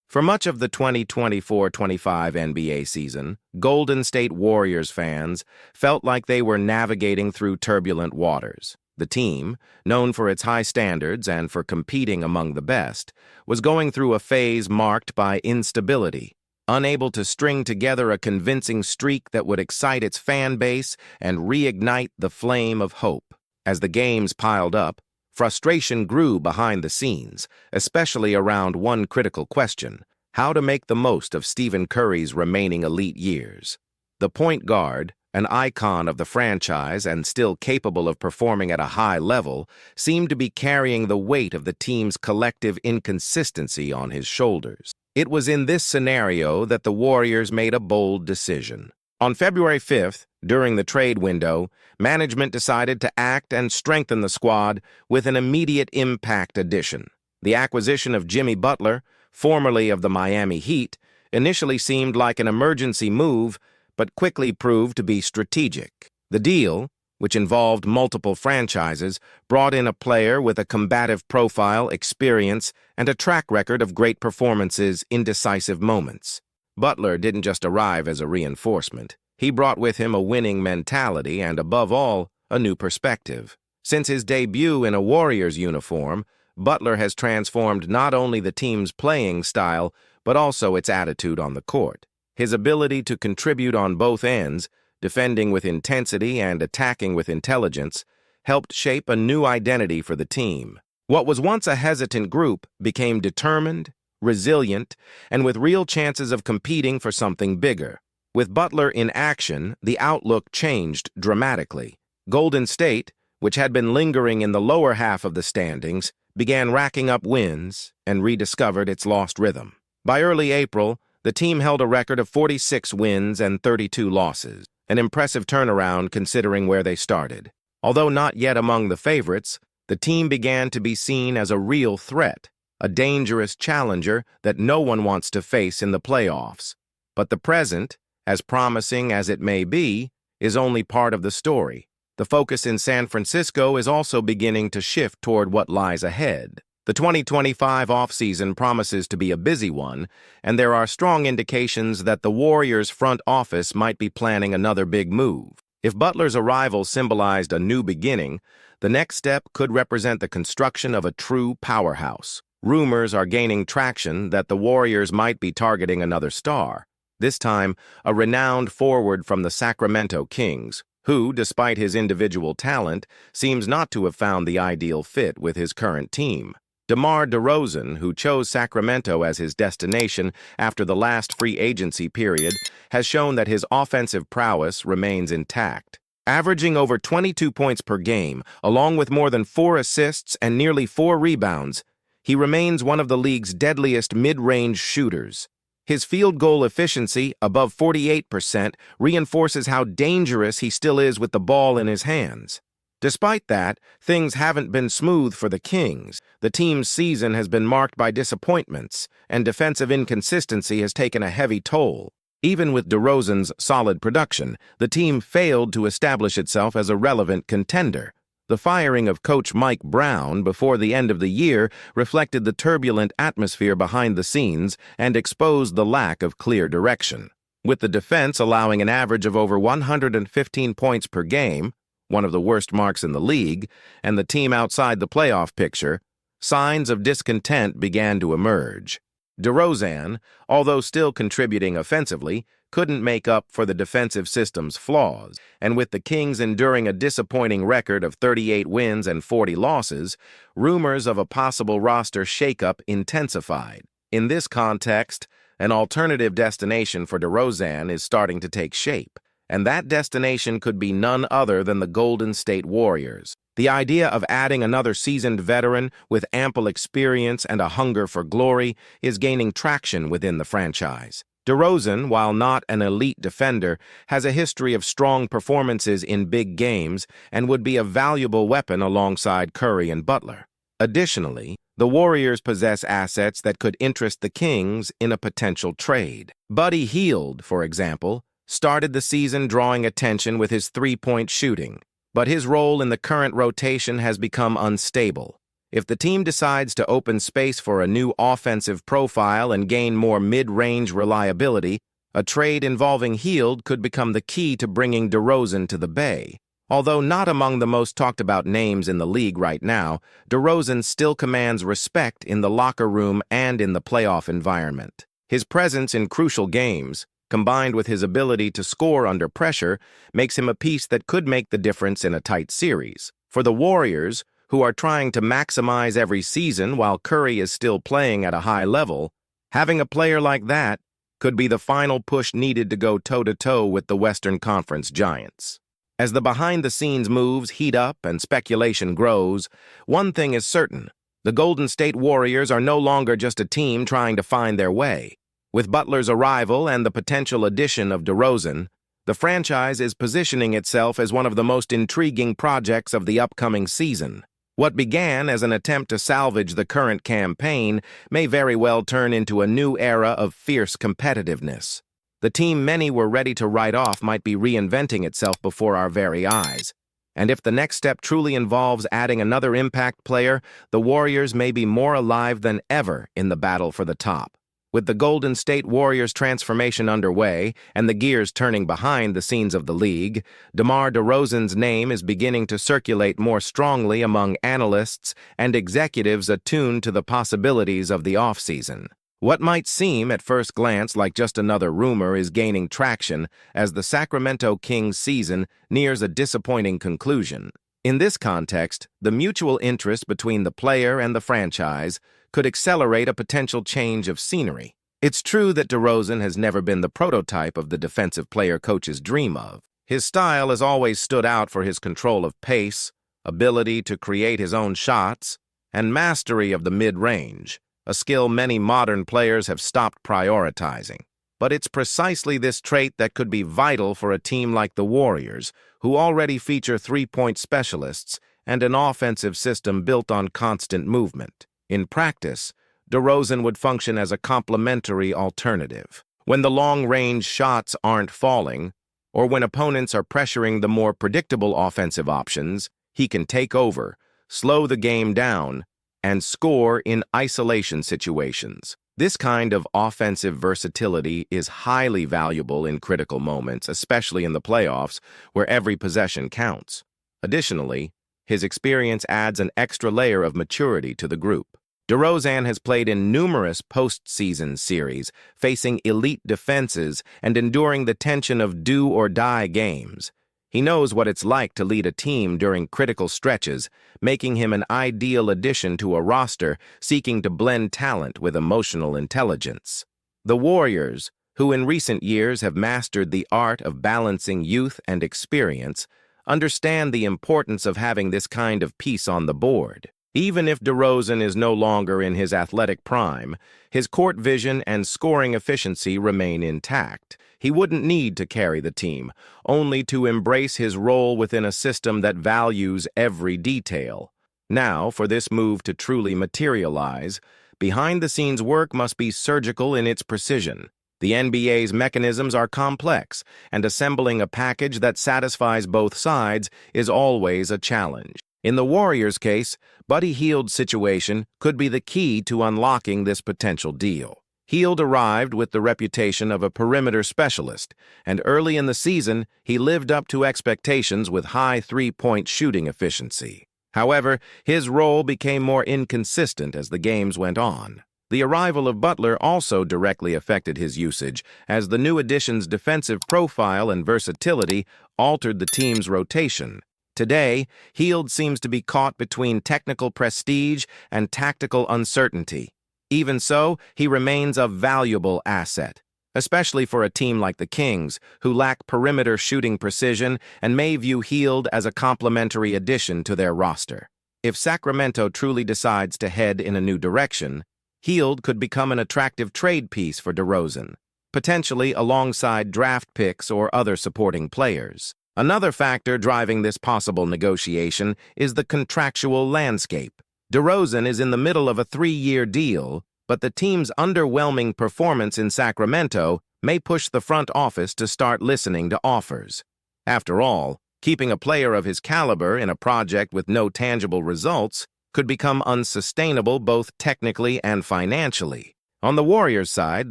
For much of the 2024-25 NBA season, Golden State Warriors fans felt like they were navigating through turbulent waters. The team, known for its high standards and for competing among the best, was going through a phase marked by instability, unable to string together a convincing streak that would excite its fan base and reignite the flame of hope. As the games piled up, frustration grew behind the scenes, especially around one critical question: how to make the most of Stephen Curry's remaining elite years. The point guard, an icon of the franchise and still capable of performing at a high level, seemed to be carrying the weight of the team's collective inconsistency on his shoulders. It was in this scenario that the Warriors made a bold decision. On February 5th, during the trade window, management decided to act and strengthen the squad with an immediate impact addition. The acquisition of Jimmy Butler, formerly of the Miami Heat, initially seemed like an emergency move, but quickly proved to be strategic. The deal, which involved multiple franchises, brought in a player with a combative profile, experience, and a track record of great performances in decisive moments. Butler didn't just arrive as a reinforcement. He brought with him a winning mentality and, above all, a new perspective. Since his debut in a Warriors uniform, Butler has transformed not only the team's playing style, but also its attitude on the court. His ability to contribute on both ends, defending with intensity and attacking with intelligence, helped shape a new identity for the team. What was once a hesitant group became determined, resilient, and with real chances of competing for something bigger. With Butler in action, the outlook changed dramatically. Golden State, which had been lingering in the lower half of the standings, began racking up wins and rediscovered its lost rhythm. By early April, the team held a record of 46 wins and 32 losses, an impressive turnaround considering where they started. Although not yet among the favorites, the team began to be seen as a real threat, a dangerous challenger that no one wants to face in the playoffs. But the present, as promising as it may be, is only part of the story. The focus in San Francisco is also beginning to shift toward what lies ahead. The 2025 offseason promises to be a busy one, and there are strong indications that the Warriors' front office might be planning another big move. If Butler's arrival symbolized a new beginning, the next step could represent the construction of a true powerhouse. Rumors are gaining traction that the Warriors might be targeting another star, this time a renowned forward from the Sacramento Kings, who, despite his individual talent, seems not to have found the ideal fit with his current team. DeMar DeRozan, who chose Sacramento as his destination after the last free agency period, has shown that his offensive prowess remains intact. Averaging over 22 points per game, along with more than 4 assists and nearly 4 rebounds, he remains one of the league's deadliest mid-range shooters. His field goal efficiency, above 48%, reinforces how dangerous he still is with the ball in his hands. Despite that, things haven't been smooth for the Kings. The team's season has been marked by disappointments, and defensive inconsistency has taken a heavy toll. Even with DeRozan's solid production, the team failed to establish itself as a relevant contender. The firing of coach Mike Brown before the end of the year reflected the turbulent atmosphere behind the scenes and exposed the lack of clear direction. With the defense allowing an average of over 115 points per game, one of the worst marks in the league, and the team outside the playoff picture, signs of discontent began to emerge. DeRozan, although still contributing offensively, couldn't make up for the defensive system's flaws, and with the Kings enduring a disappointing record of 38 wins and 40 losses, rumors of a possible roster shakeup intensified. In this context, an alternative destination for DeRozan is starting to take shape, and that destination could be none other than the Golden State Warriors. The idea of adding another seasoned veteran with ample experience and a hunger for glory is gaining traction within the franchise. DeRozan, while not an elite defender, has a history of strong performances in big games and would be a valuable weapon alongside Curry and Butler. Additionally, the Warriors possess assets that could interest the Kings in a potential trade. Buddy Hield, for example, started the season drawing attention with his three-point shooting, but his role in the current rotation has become unstable. If the team decides to open space for a new offensive profile and gain more mid-range reliability, a trade involving Hield could become the key to bringing DeRozan to the Bay. Although not among the most talked-about names in the league right now, DeRozan still commands respect in the locker room and in the playoff environment. His presence in crucial games, combined with his ability to score under pressure, makes him a piece that could make the difference in a tight series. For the Warriors, who are trying to maximize every season while Curry is still playing at a high level, having a player like that could be the final push needed to go toe-to-toe with the Western Conference giants. As the behind-the-scenes moves heat up and speculation grows, one thing is certain: the Golden State Warriors are no longer just a team trying to find their way. With Butler's arrival and the potential addition of DeRozan, the franchise is positioning itself as one of the most intriguing projects of the upcoming season. What began as an attempt to salvage the current campaign may very well turn into a new era of fierce competitiveness. The team many were ready to write off might be reinventing itself before our very eyes. And if the next step truly involves adding another impact player, the Warriors may be more alive than ever in the battle for the top. With the Golden State Warriors transformation underway and the gears turning behind the scenes of the league, DeMar DeRozan's name is beginning to circulate more strongly among analysts and executives attuned to the possibilities of the offseason. What might seem at first glance like just another rumor is gaining traction as the Sacramento Kings season nears a disappointing conclusion. In this context, the mutual interest between the player and the franchise could accelerate a potential change of scenery. It's true that DeRozan has never been the prototype of the defensive player coaches dream of. His style has always stood out for his control of pace, ability to create his own shots, and mastery of the mid-range, a skill many modern players have stopped prioritizing. But it's precisely this trait that could be vital for a team like the Warriors, who already feature three-point specialists and an offensive system built on constant movement. In practice, DeRozan would function as a complementary alternative. When the long-range shots aren't falling, or when opponents are pressuring the more predictable offensive options, he can take over, slow the game down, and score in isolation situations. This kind of offensive versatility is highly valuable in critical moments, especially in the playoffs, where every possession counts. Additionally, his experience adds an extra layer of maturity to the group. DeRozan has played in numerous postseason series, facing elite defenses and enduring the tension of do-or-die games. He knows what it's like to lead a team during critical stretches, making him an ideal addition to a roster seeking to blend talent with emotional intelligence. The Warriors, who in recent years have mastered the art of balancing youth and experience, understand the importance of having this kind of piece on the board. Even if DeRozan is no longer in his athletic prime, his court vision and scoring efficiency remain intact. He wouldn't need to carry the team, only to embrace his role within a system that values every detail. Now, for this move to truly materialize, behind-the-scenes work must be surgical in its precision. The NBA's mechanisms are complex, and assembling a package that satisfies both sides is always a challenge. In the Warriors' case, Buddy Hield's situation could be the key to unlocking this potential deal. Hield arrived with the reputation of a perimeter specialist, and early in the season, he lived up to expectations with high three-point shooting efficiency. However, his role became more inconsistent as the games went on. The arrival of Butler also directly affected his usage, as the new addition's defensive profile and versatility altered the team's rotation. Today, Hield seems to be caught between technical prestige and tactical uncertainty. Even so, he remains a valuable asset, especially for a team like the Kings, who lack perimeter shooting precision and may view Hield as a complementary addition to their roster. If Sacramento truly decides to head in a new direction, Hield could become an attractive trade piece for DeRozan, potentially alongside draft picks or other supporting players. Another factor driving this possible negotiation is the contractual landscape. DeRozan is in the middle of a 3-year deal, but the team's underwhelming performance in Sacramento may push the front office to start listening to offers. After all, keeping a player of his caliber in a project with no tangible results could become unsustainable both technically and financially. On the Warriors' side,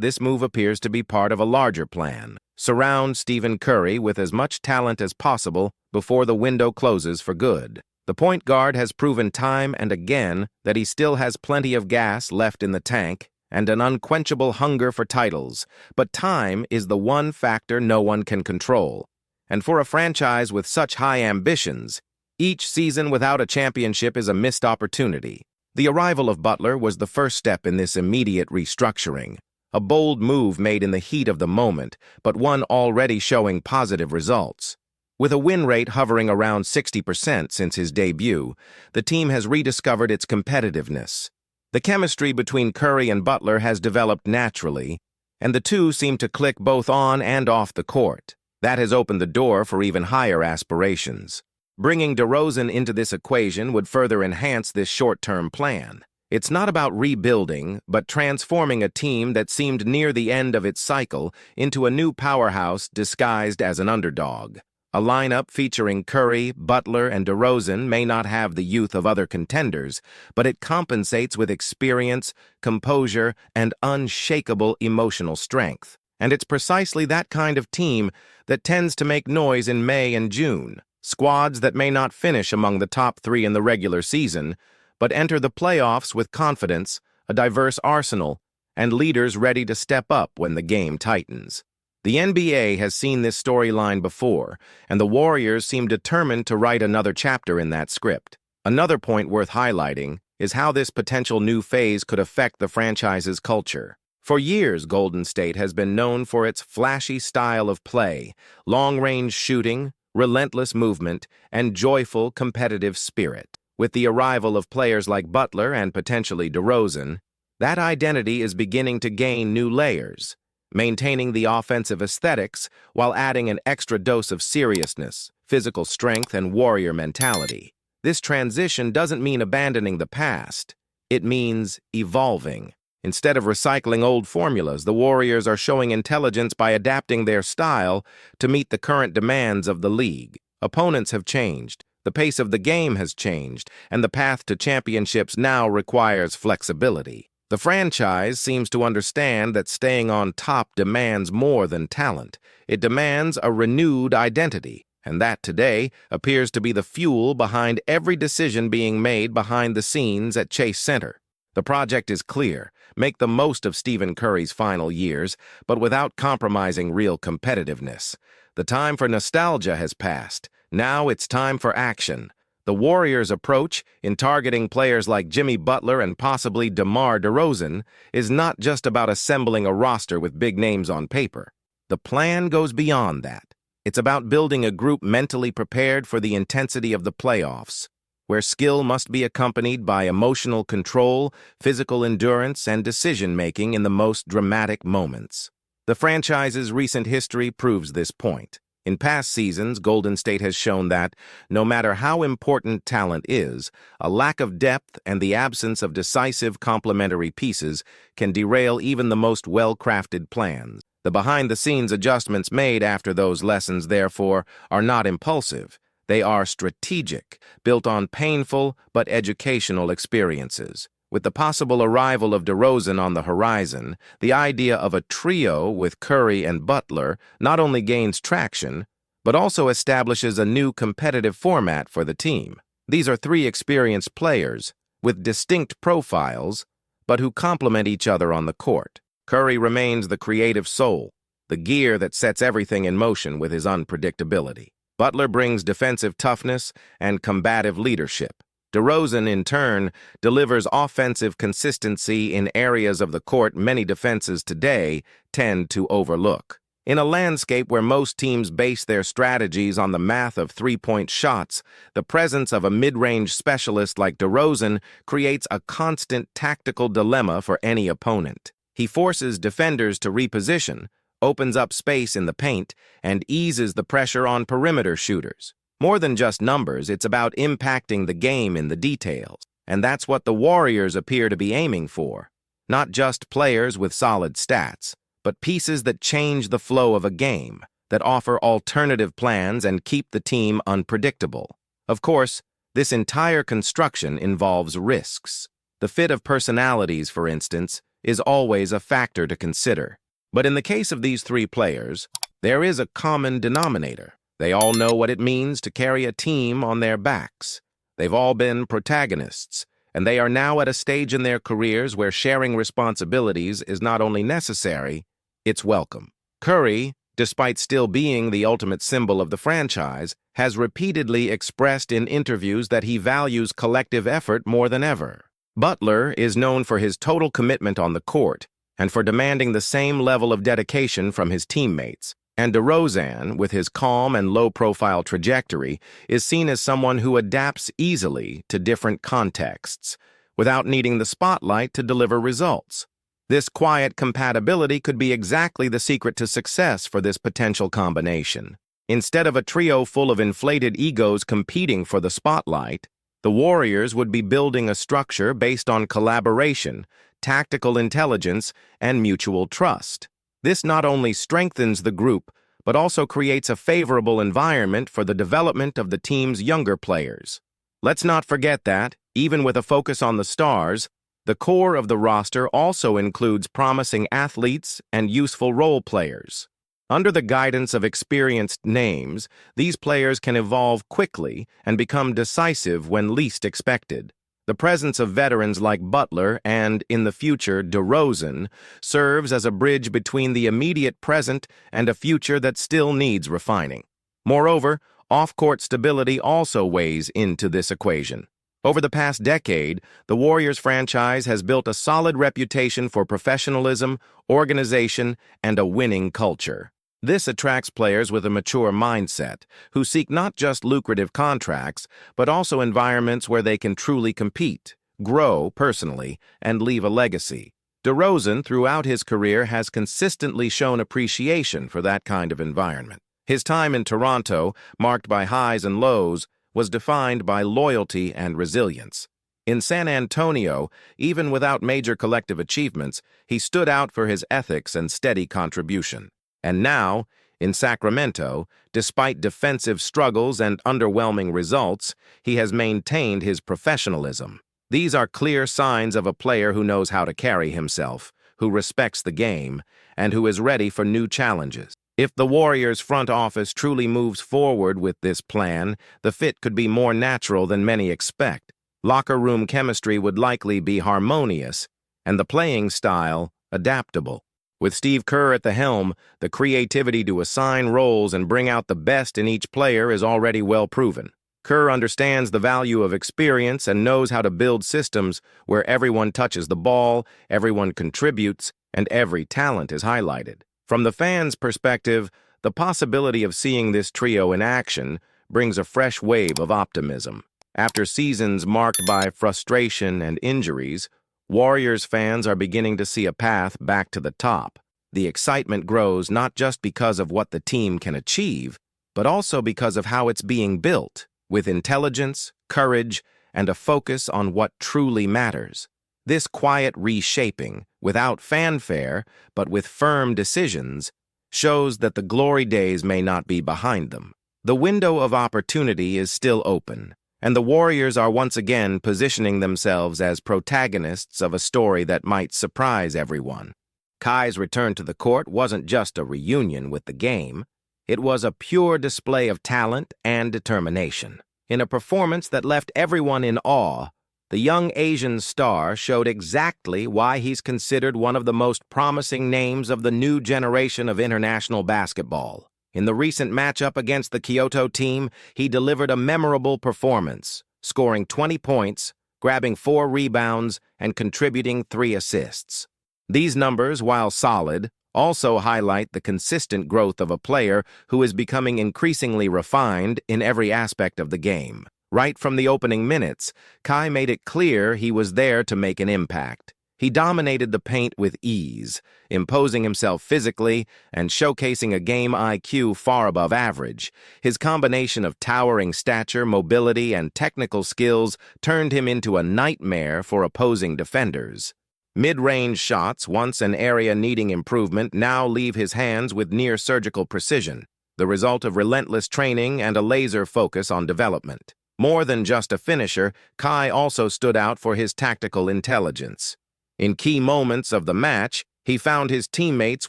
this move appears to be part of a larger plan. Surround Stephen Curry with as much talent as possible before the window closes for good. The point guard has proven time and again that he still has plenty of gas left in the tank and an unquenchable hunger for titles, but time is the one factor no one can control. And for a franchise with such high ambitions, each season without a championship is a missed opportunity. The arrival of Butler was the first step in this immediate restructuring, a bold move made in the heat of the moment, but one already showing positive results. With a win rate hovering around 60% since his debut, the team has rediscovered its competitiveness. The chemistry between Curry and Butler has developed naturally, and the two seem to click both on and off the court. That has opened the door for even higher aspirations. Bringing DeRozan into this equation would further enhance this short-term plan. It's not about rebuilding, but transforming a team that seemed near the end of its cycle into a new powerhouse disguised as an underdog. A lineup featuring Curry, Butler, and DeRozan may not have the youth of other contenders, but it compensates with experience, composure, and unshakable emotional strength. And it's precisely that kind of team that tends to make noise in May and June. Squads that may not finish among the top 3 in the regular season, but enter the playoffs with confidence, a diverse arsenal, and leaders ready to step up when the game tightens. The NBA has seen this storyline before, and the Warriors seem determined to write another chapter in that script. Another point worth highlighting is how this potential new phase could affect the franchise's culture. For years, Golden State has been known for its flashy style of play, long-range shooting, relentless movement, and joyful competitive spirit. With the arrival of players like Butler and potentially DeRozan, that identity is beginning to gain new layers, maintaining the offensive aesthetics while adding an extra dose of seriousness, physical strength, and warrior mentality. This transition doesn't mean abandoning the past. It means evolving. Instead of recycling old formulas, the Warriors are showing intelligence by adapting their style to meet the current demands of the league. Opponents have changed, the pace of the game has changed, and the path to championships now requires flexibility. The franchise seems to understand that staying on top demands more than talent. It demands a renewed identity, and that today appears to be the fuel behind every decision being made behind the scenes at Chase Center. The project is clear. Make the most of Stephen Curry's final years, but without compromising real competitiveness. The time for nostalgia has passed. Now it's time for action. The Warriors' approach, in targeting players like Jimmy Butler and possibly DeMar DeRozan, is not just about assembling a roster with big names on paper. The plan goes beyond that. It's about building a group mentally prepared for the intensity of the playoffs, where skill must be accompanied by emotional control, physical endurance, and decision-making in the most dramatic moments. The franchise's recent history proves this point. In past seasons, Golden State has shown that, no matter how important talent is, a lack of depth and the absence of decisive complementary pieces can derail even the most well-crafted plans. The behind-the-scenes adjustments made after those lessons, therefore, are not impulsive. They are strategic, built on painful but educational experiences. With the possible arrival of DeRozan on the horizon, the idea of a trio with Curry and Butler not only gains traction, but also establishes a new competitive format for the team. These are 3 experienced players with distinct profiles, but who complement each other on the court. Curry remains the creative soul, the gear that sets everything in motion with his unpredictability. Butler brings defensive toughness and combative leadership. DeRozan, in turn, delivers offensive consistency in areas of the court many defenses today tend to overlook. In a landscape where most teams base their strategies on the math of three-point shots, the presence of a mid-range specialist like DeRozan creates a constant tactical dilemma for any opponent. He forces defenders to reposition, opens up space in the paint, and eases the pressure on perimeter shooters. More than just numbers, it's about impacting the game in the details. And that's what the Warriors appear to be aiming for. Not just players with solid stats, but pieces that change the flow of a game, that offer alternative plans and keep the team unpredictable. Of course, This entire construction involves risks. The fit of personalities, for instance, is always a factor to consider. But in the case of these three players, there is a common denominator. They all know what it means to carry a team on their backs. They've all been protagonists, and they are now at a stage in their careers where sharing responsibilities is not only necessary, it's welcome. Curry, despite still being the ultimate symbol of the franchise, has repeatedly expressed in interviews that he values collective effort more than ever. Butler is known for his total commitment on the court and for demanding the same level of dedication from his teammates. And DeRozan, with his calm and low-profile trajectory, is seen as someone who adapts easily to different contexts, without needing the spotlight to deliver results. This quiet compatibility could be exactly the secret to success for this potential combination. Instead of a trio full of inflated egos competing for the spotlight, the Warriors would be building a structure based on collaboration, tactical intelligence, and mutual trust. This not only strengthens the group, but also creates a favorable environment for the development of the team's younger players. Let's not forget that, even with a focus on the stars, the core of the roster also includes promising athletes and useful role players. Under the guidance of experienced names, these players can evolve quickly and become decisive when least expected. The presence of veterans like Butler and, in the future, DeRozan serves as a bridge between the immediate present and a future that still needs refining. Moreover, off-court stability also weighs into this equation. Over the past decade, the Warriors franchise has built a solid reputation for professionalism, organization, and a winning culture. This attracts players with a mature mindset, who seek not just lucrative contracts, but also environments where they can truly compete, grow personally, and leave a legacy. DeRozan, throughout his career, has consistently shown appreciation for that kind of environment. His time in Toronto, marked by highs and lows, was defined by loyalty and resilience. In San Antonio, even without major collective achievements, he stood out for his ethics and steady contribution. And now, in Sacramento, despite defensive struggles and underwhelming results, he has maintained his professionalism. These are clear signs of a player who knows how to carry himself, who respects the game, and who is ready for new challenges. If the Warriors' front office truly moves forward with this plan, the fit could be more natural than many expect. Locker room chemistry would likely be harmonious, and the playing style adaptable. With Steve Kerr at the helm, the creativity to assign roles and bring out the best in each player is already well proven. Kerr understands the value of experience and knows how to build systems where everyone touches the ball, everyone contributes, and every talent is highlighted. From the fans' perspective, the possibility of seeing this trio in action brings a fresh wave of optimism. After seasons marked by frustration and injuries, Warriors fans are beginning to see a path back to the top. The excitement grows not just because of what the team can achieve, but also because of how it's being built, with intelligence, courage, and a focus on what truly matters. This quiet reshaping, without fanfare, but with firm decisions, shows that the glory days may not be behind them. The window of opportunity is still open, and the Warriors are once again positioning themselves as protagonists of a story that might surprise everyone. Kai's return to the court wasn't just a reunion with the game. It was a pure display of talent and determination. In a performance that left everyone in awe, the young Asian star showed exactly why he's considered one of the most promising names of the new generation of international basketball. In the recent matchup against the Kyoto team, he delivered a memorable performance, scoring 20 points, grabbing 4 rebounds, and contributing 3 assists. These numbers, while solid, also highlight the consistent growth of a player who is becoming increasingly refined in every aspect of the game. Right from the opening minutes, Kai made it clear he was there to make an impact. He dominated the paint with ease, imposing himself physically and showcasing a game IQ far above average. His combination of towering stature, mobility, and technical skills turned him into a nightmare for opposing defenders. Mid-range shots, once an area needing improvement, now leave his hands with near-surgical precision, the result of relentless training and a laser focus on development. More than just a finisher, Kai also stood out for his tactical intelligence. In key moments of the match, he found his teammates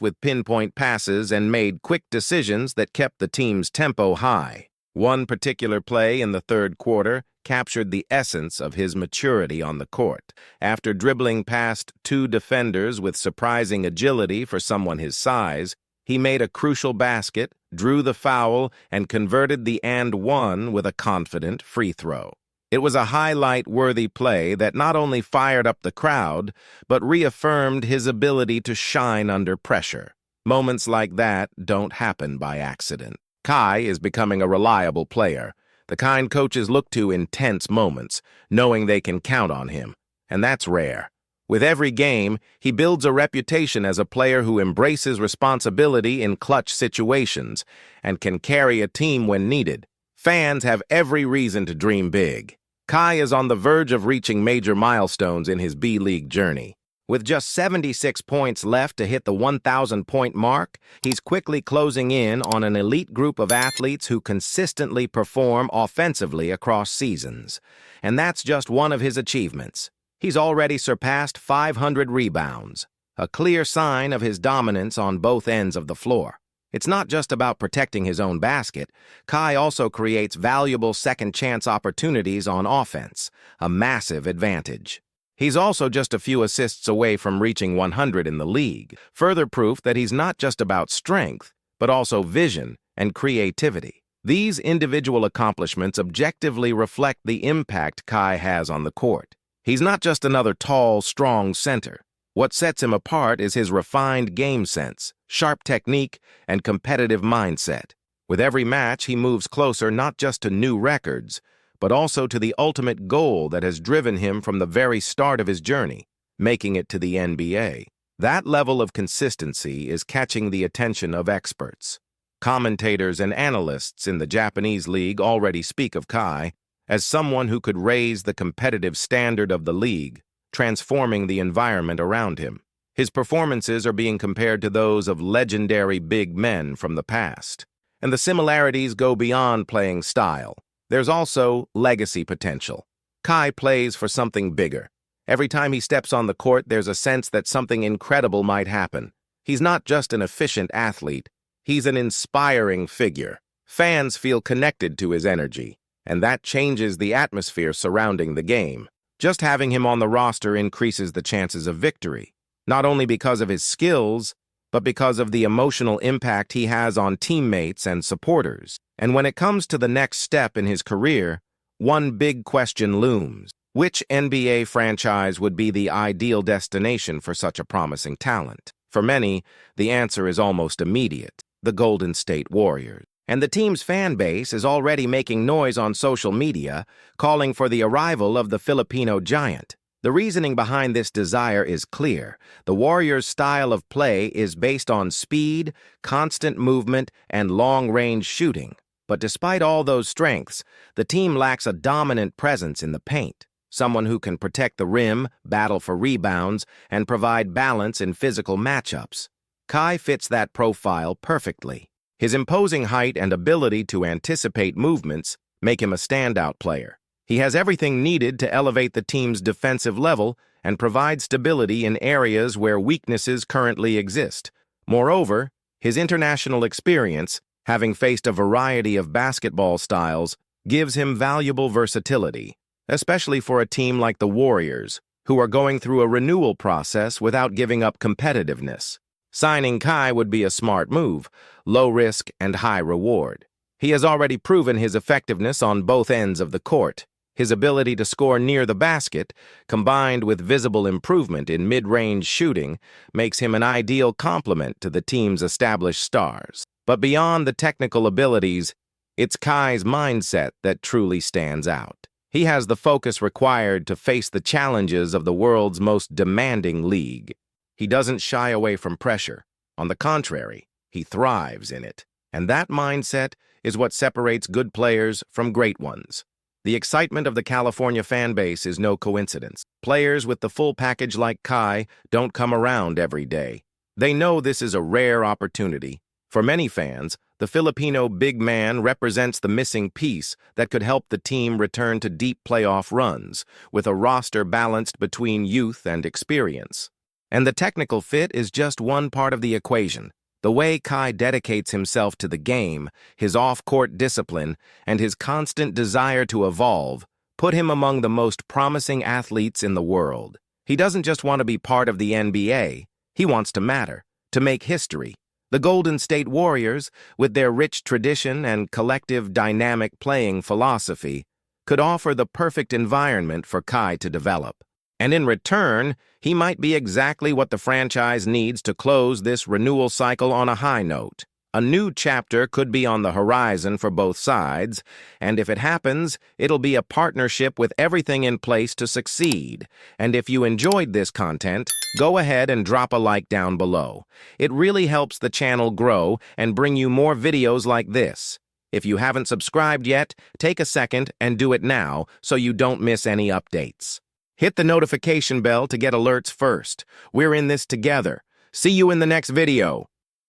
with pinpoint passes and made quick decisions that kept the team's tempo high. One particular play in the third quarter captured the essence of his maturity on the court. After dribbling past two defenders with surprising agility for someone his size, he made a crucial basket, drew the foul, and converted the and one with a confident free throw. It was a highlight-worthy play that not only fired up the crowd, but reaffirmed his ability to shine under pressure. Moments like that don't happen by accident. Kai is becoming a reliable player, the kind coaches look to in tense moments, knowing they can count on him, and that's rare. With every game, he builds a reputation as a player who embraces responsibility in clutch situations and can carry a team when needed. Fans have every reason to dream big. Kai is on the verge of reaching major milestones in his B-League journey. With just 76 points left to hit the 1,000-point mark, he's quickly closing in on an elite group of athletes who consistently perform offensively across seasons. And that's just one of his achievements. He's already surpassed 500 rebounds, a clear sign of his dominance on both ends of the floor. It's not just about protecting his own basket. Kai also creates valuable second-chance opportunities on offense, a massive advantage. He's also just a few assists away from reaching 100 in the league, further proof that he's not just about strength, but also vision and creativity. These individual accomplishments objectively reflect the impact Kai has on the court. He's not just another tall, strong center. What sets him apart is his refined game sense, sharp technique, and competitive mindset. With every match, he moves closer not just to new records, but also to the ultimate goal that has driven him from the very start of his journey, making it to the NBA. That level of consistency is catching the attention of experts. Commentators and analysts in the Japanese league already speak of Kai as someone who could raise the competitive standard of the league, transforming the environment around him. His performances are being compared to those of legendary big men from the past, and the similarities go beyond playing style. There's also legacy potential. Kai plays for something bigger. Every time he steps on the court, there's a sense that something incredible might happen. He's not just an efficient athlete, he's an inspiring figure. Fans feel connected to his energy, and that changes the atmosphere surrounding the game. Just having him on the roster increases the chances of victory, not only because of his skills, but because of the emotional impact he has on teammates and supporters. And when it comes to the next step in his career, one big question looms. Which NBA franchise would be the ideal destination for such a promising talent? For many, the answer is almost immediate: the Golden State Warriors. And the team's fan base is already making noise on social media, calling for the arrival of the Filipino giant. The reasoning behind this desire is clear. The Warriors' style of play is based on speed, constant movement, and long-range shooting. But despite all those strengths, the team lacks a dominant presence in the paint, someone who can protect the rim, battle for rebounds, and provide balance in physical matchups. Kai fits that profile perfectly. His imposing height and ability to anticipate movements make him a standout player. He has everything needed to elevate the team's defensive level and provide stability in areas where weaknesses currently exist. Moreover, his international experience, having faced a variety of basketball styles, gives him valuable versatility, especially for a team like the Warriors, who are going through a renewal process without giving up competitiveness. Signing Kai would be a smart move, low risk and high reward. He has already proven his effectiveness on both ends of the court. His ability to score near the basket, combined with visible improvement in mid-range shooting, makes him an ideal complement to the team's established stars. But beyond the technical abilities, it's Kai's mindset that truly stands out. He has the focus required to face the challenges of the world's most demanding league. He doesn't shy away from pressure. On the contrary, he thrives in it. And that mindset is what separates good players from great ones. The excitement of the California fan base is no coincidence. Players with the full package like Kai don't come around every day. They know this is a rare opportunity, For many fans, the Filipino big man represents the missing piece that could help the team return to deep playoff runs, with a roster balanced between youth and experience. And the technical fit is just one part of the equation. The way Kai dedicates himself to the game, his off-court discipline, and his constant desire to evolve put him among the most promising athletes in the world. He doesn't just want to be part of the NBA, he wants to matter, to make history. The Golden State Warriors, with their rich tradition and collective dynamic playing philosophy, could offer the perfect environment for Kai to develop. And in return, he might be exactly what the franchise needs to close this renewal cycle on a high note. A new chapter could be on the horizon for both sides, and if it happens, it'll be a partnership with everything in place to succeed. And if you enjoyed this content, go ahead and drop a like down below. It really helps the channel grow and bring you more videos like this. If you haven't subscribed yet, take a second and do it now so you don't miss any updates. Hit the notification bell to get alerts first. We're in this together. See you in the next video.